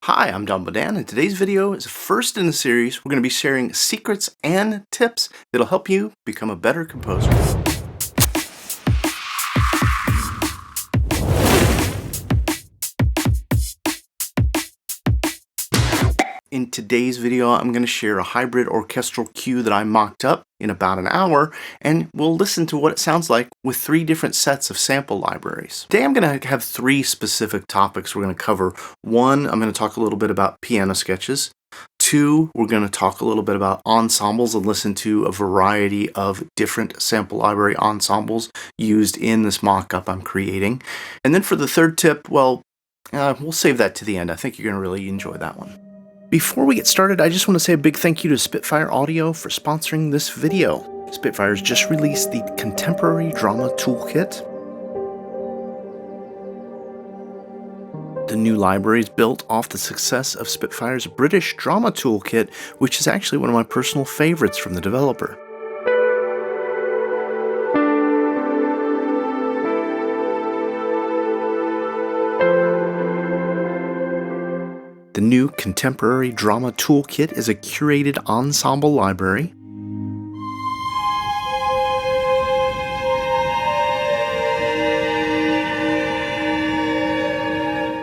Hi, I'm Don Bodan, and today's video is the first in the series. We're going to be sharing secrets and tips that'll help you become a better composer. In today's video, I'm going to share a hybrid orchestral cue that I mocked up in about an hour, and we'll listen to what it sounds like with 3 different sets of sample libraries. Today I'm going to have 3 specific topics we're going to cover. 1, I'm going to talk a little bit about piano sketches. 2, we're going to talk a little bit about ensembles and listen to a variety of different sample library ensembles used in this mock-up I'm creating. And then for the 3rd tip, we'll save that to the end. I think you're going to really enjoy that one. Before we get started, I just want to say a big thank you to Spitfire Audio for sponsoring this video. Spitfire's just released the Contemporary Drama Toolkit. The new library is built off the success of Spitfire's British Drama Toolkit, which is actually one of my personal favorites from the developer. The new Contemporary Drama Toolkit is a curated ensemble library.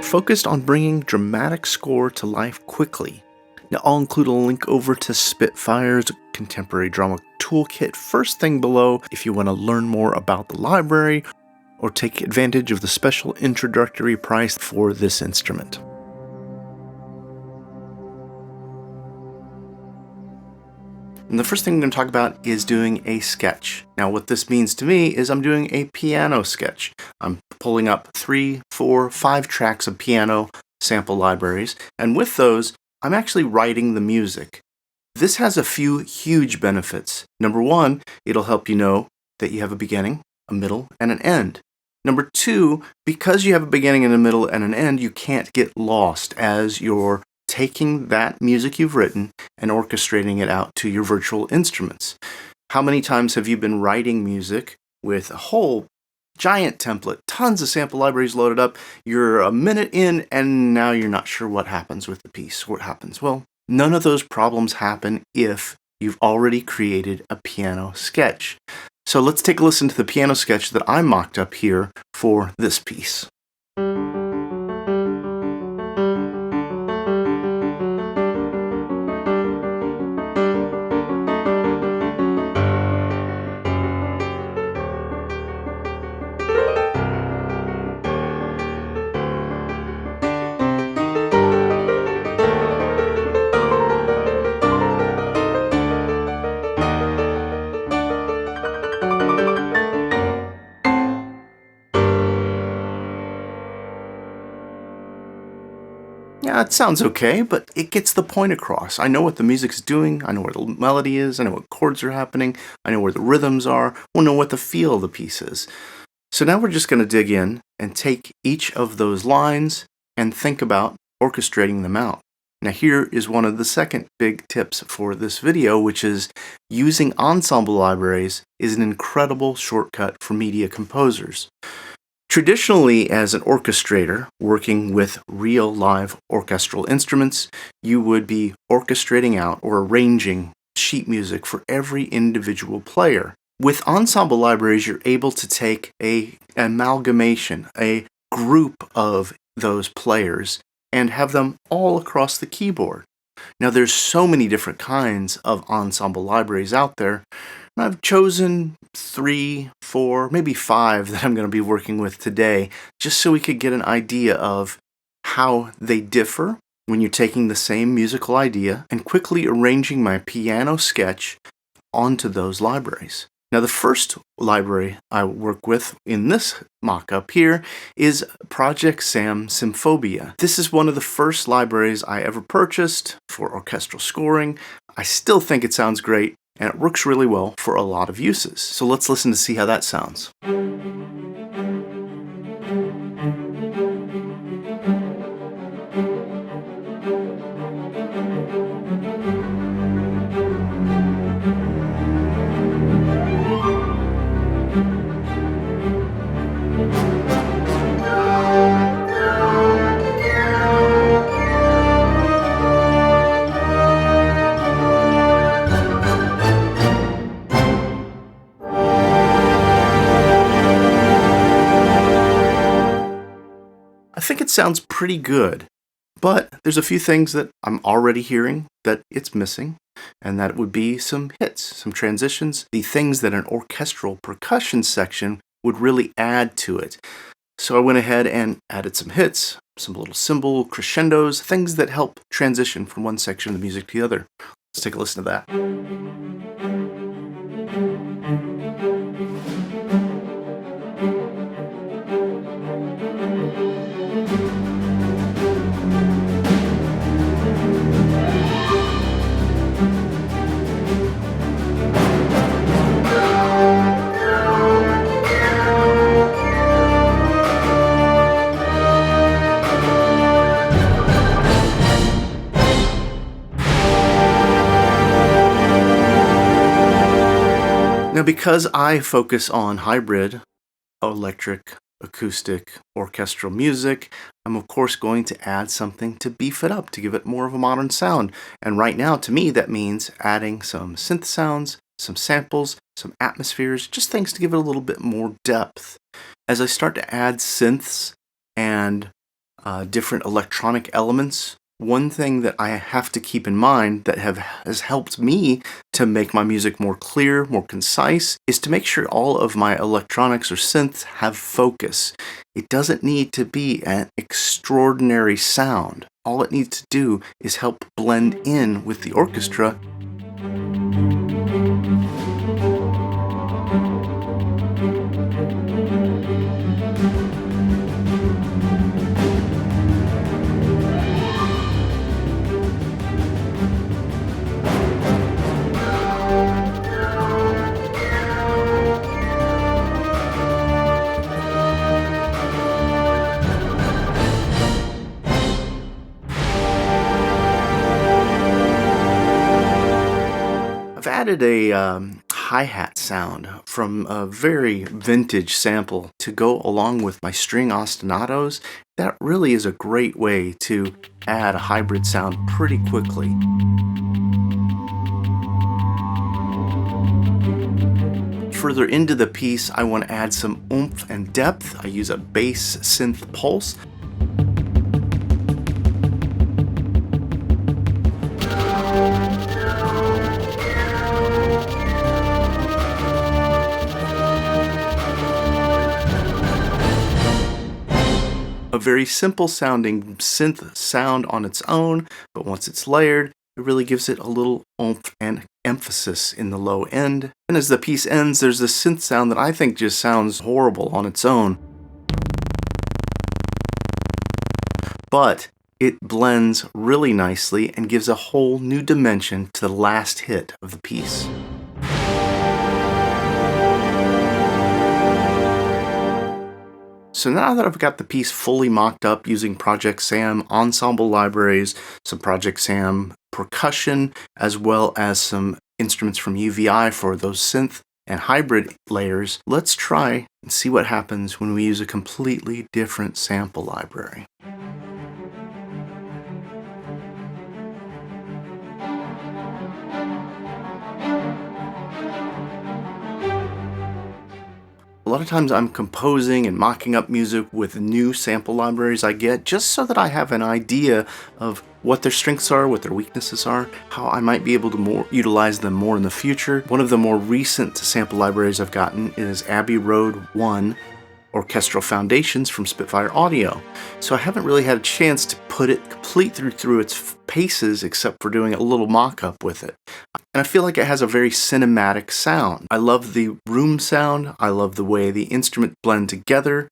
Focused on bringing dramatic score to life quickly. Now, I'll include a link over to Spitfire's Contemporary Drama Toolkit first thing below if you want to learn more about the library or take advantage of the special introductory price for this instrument. And the first thing I'm going to talk about is doing a sketch. Now what this means to me is I'm doing a piano sketch. I'm pulling up 3, 4, 5 tracks of piano sample libraries, and with those, I'm actually writing the music. This has a few huge benefits. Number 1, it'll help you know that you have a beginning, a middle, and an end. Number 2, because you have a beginning and a middle and an end, you can't get lost as you're taking that music you've written and orchestrating it out to your virtual instruments. How many times have you been writing music with a whole giant template, tons of sample libraries loaded up, you're a minute in, and now you're not sure what happens with the piece? What happens? Well, none of those problems happen if you've already created a piano sketch. So let's take a listen to the piano sketch that I mocked up here for this piece. Yeah, it sounds okay, but it gets the point across. I know what the music's doing, I know where the melody is, I know what chords are happening, I know where the rhythms are, I know what the feel of the piece is. So now we're just going to dig in and take each of those lines and think about orchestrating them out. Now here is one of the second big tips for this video, which is using ensemble libraries is an incredible shortcut for media composers. Traditionally, as an orchestrator working with real live orchestral instruments, you would be orchestrating out or arranging sheet music for every individual player. With ensemble libraries, you're able to take an amalgamation, a group of those players, and have them all across the keyboard. Now, there's so many different kinds of ensemble libraries out there. I've chosen 3, 4, maybe 5 that I'm going to be working with today, just so we could get an idea of how they differ when you're taking the same musical idea and quickly arranging my piano sketch onto those libraries. Now, the first library I work with in this mock-up here is Project Sam Symphobia. This is one of the first libraries I ever purchased for orchestral scoring. I still think it sounds great, and it works really well for a lot of uses. So let's listen to see how that sounds. sounds pretty good, but there's a few things that I'm already hearing that it's missing, and that would be some hits, some transitions, the things that an orchestral percussion section would really add to it. So I went ahead and added some hits, some little cymbal crescendos, things that help transition from one section of the music to the other. Let's take a listen to that. Now, because I focus on hybrid, electric, acoustic, orchestral music, I'm of course going to add something to beef it up, to give it more of a modern sound. And right now, to me, that means adding some synth sounds, some samples, some atmospheres, just things to give it a little bit more depth. As I start to add synths and different electronic elements, one thing that I have to keep in mind that has helped me to make my music more clear, more concise, is to make sure all of my electronics or synths have focus. It doesn't need to be an extraordinary sound. All it needs to do is help blend in with the orchestra. I've added a hi-hat sound from a very vintage sample to go along with my string ostinatos. That really is a great way to add a hybrid sound pretty quickly. Further into the piece, I want to add some oomph and depth. I use a bass synth pulse. A very simple sounding synth sound on its own, but once it's layered, it really gives it a little oomph and emphasis in the low end. And as the piece ends, there's this synth sound that I think just sounds horrible on its own. But it blends really nicely and gives a whole new dimension to the last hit of the piece. So now that I've got the piece fully mocked up using Project Sam ensemble libraries, some Project Sam percussion, as well as some instruments from UVI for those synth and hybrid layers, let's try and see what happens when we use a completely different sample library. A lot of times I'm composing and mocking up music with new sample libraries I get just so that I have an idea of what their strengths are, what their weaknesses are, how I might be able to utilize them more in the future. One of the more recent sample libraries I've gotten is Abbey Road 1 Orchestral Foundations from Spitfire Audio. So I haven't really had a chance to put it complete through its paces except for doing a little mock-up with it. And I feel like it has a very cinematic sound. I love the room sound. I love the way the instruments blend together.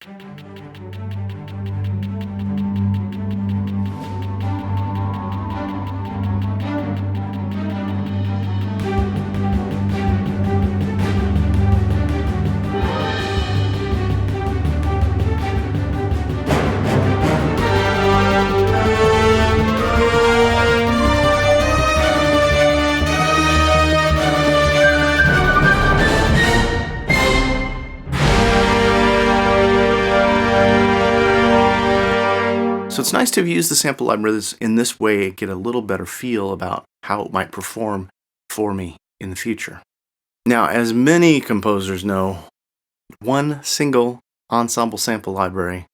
So it's nice to use the sample libraries in this way and get a little better feel about how it might perform for me in the future. Now, as many composers know, one single ensemble sample library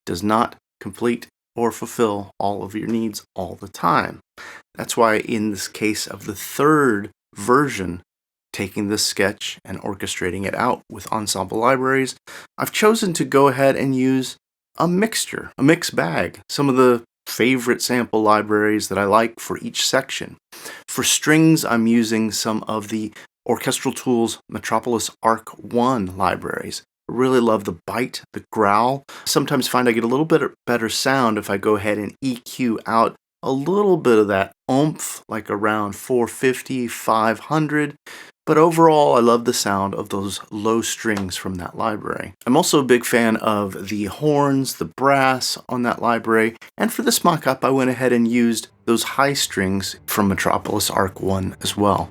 does not complete or fulfill all of your needs all the time. That's why in this case of the third version, taking this sketch and orchestrating it out with ensemble libraries, I've chosen to go ahead and use a mixture, a mixed bag, some of the favorite sample libraries that I like for each section. For strings, I'm using some of the Orchestral Tools Metropolis ARC1 libraries. I really love the bite, the growl. Sometimes find I get a little bit better sound if I go ahead and EQ out a little bit of that oomph, like around 450, 500. But overall, I love the sound of those low strings from that library. I'm also a big fan of the horns, the brass on that library, and for this mock-up, I went ahead and used those high strings from Metropolis ARC1 as well.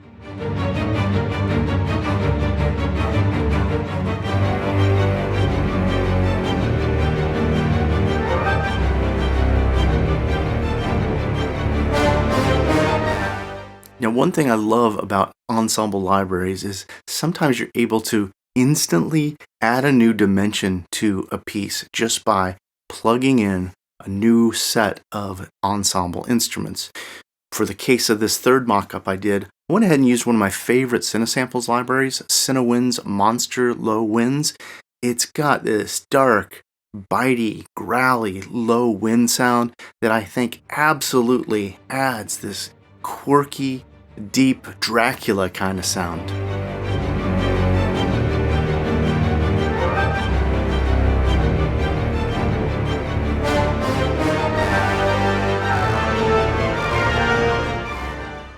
Now, one thing I love about ensemble libraries is sometimes you're able to instantly add a new dimension to a piece just by plugging in a new set of ensemble instruments. For the case of this third mock-up I did, I went ahead and used one of my favorite Cinesamples libraries, CineWinds Monster Low Winds. It's got this dark, bitey, growly, low wind sound that I think absolutely adds this quirky, deep Dracula kind of sound.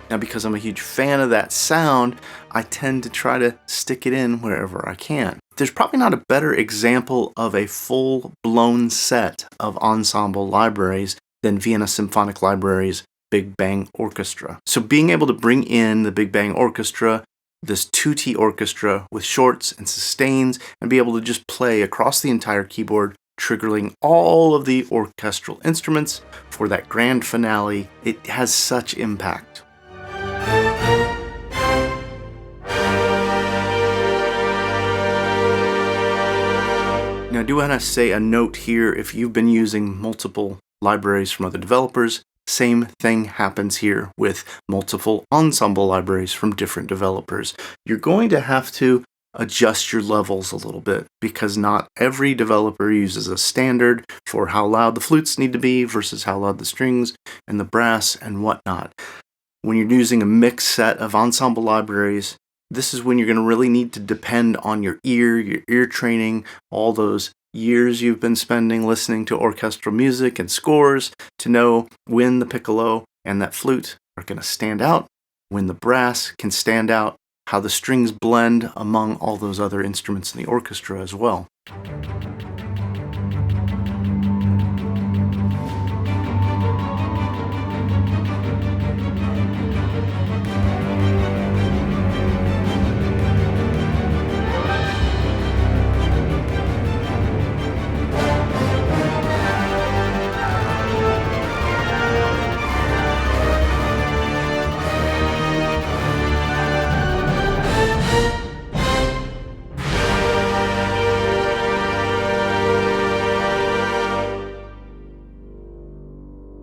Now, because I'm a huge fan of that sound, I tend to try to stick it in wherever I can. There's probably not a better example of a full-blown set of ensemble libraries than Vienna Symphonic Library's Big Bang Orchestra. So being able to bring in the Big Bang Orchestra, this 2T orchestra with shorts and sustains, and be able to just play across the entire keyboard, triggering all of the orchestral instruments for that grand finale, it has such impact. Now, I do want to say a note here, if you've been using multiple libraries from other developers, same thing happens here with multiple ensemble libraries from different developers. You're going to have to adjust your levels a little bit because not every developer uses a standard for how loud the flutes need to be versus how loud the strings and the brass and whatnot. When you're using a mixed set of ensemble libraries, this is when you're going to really need to depend on your ear training, all those years you've been spending listening to orchestral music and scores to know when the piccolo and that flute are going to stand out, when the brass can stand out, how the strings blend among all those other instruments in the orchestra as well.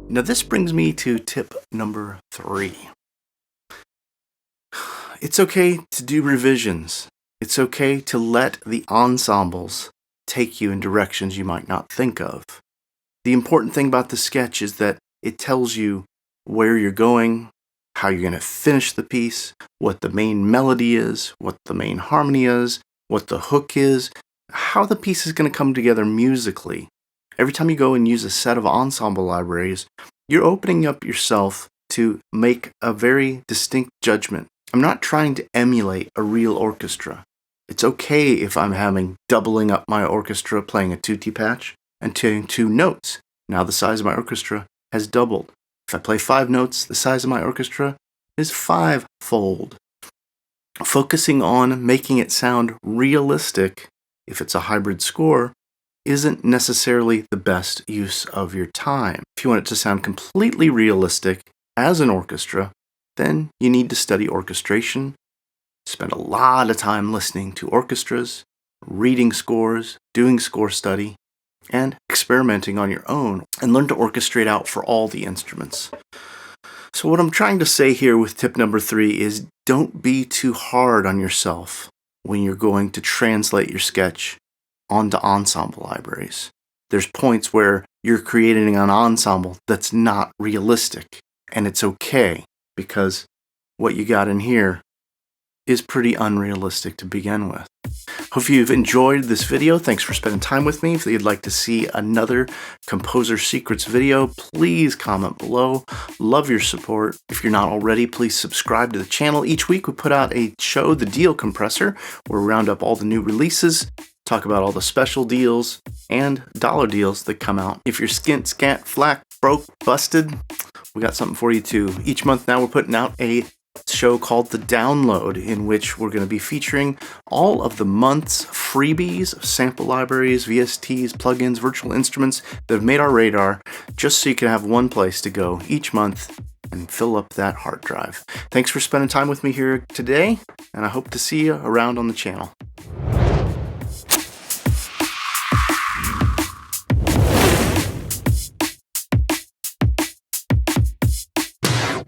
Now this brings me to tip number 3. It's okay to do revisions. It's okay to let the ensembles take you in directions you might not think of. The important thing about the sketch is that it tells you where you're going, how you're going to finish the piece, what the main melody is, what the main harmony is, what the hook is, how the piece is going to come together musically. Every time you go and use a set of ensemble libraries, you're opening up yourself to make a very distinct judgment. I'm not trying to emulate a real orchestra. It's okay if I'm doubling up my orchestra playing a 2T patch and playing 2 notes. Now the size of my orchestra has doubled. If I play 5 notes, the size of my orchestra is 5-fold. Focusing on making it sound realistic, if it's a hybrid score, isn't necessarily the best use of your time. If you want it to sound completely realistic as an orchestra, then you need to study orchestration, spend a lot of time listening to orchestras, reading scores, doing score study. and experimenting on your own, and learn to orchestrate out for all the instruments. So what I'm trying to say here with tip number 3 is don't be too hard on yourself when you're going to translate your sketch onto ensemble libraries. There's points where you're creating an ensemble that's not realistic, and it's okay because what you got in here is pretty unrealistic to begin with. Hope you've enjoyed this video. Thanks for spending time with me. If you'd like to see another Composer Secrets video, please comment below. Love your support. If you're not already, please subscribe to the channel. Each week we put out a show, The Deal Compressor, where we round up all the new releases, talk about all the special deals and dollar deals that come out. If you're skint, scant, flack, broke, busted, we got something for you too. Each month now we're putting out a show called The Download, in which we're going to be featuring all of the month's freebies, sample libraries, VSTs, plugins, virtual instruments that have made our radar, just so you can have one place to go each month and fill up that hard drive. Thanks for spending time with me here today, and I hope to see you around on the channel.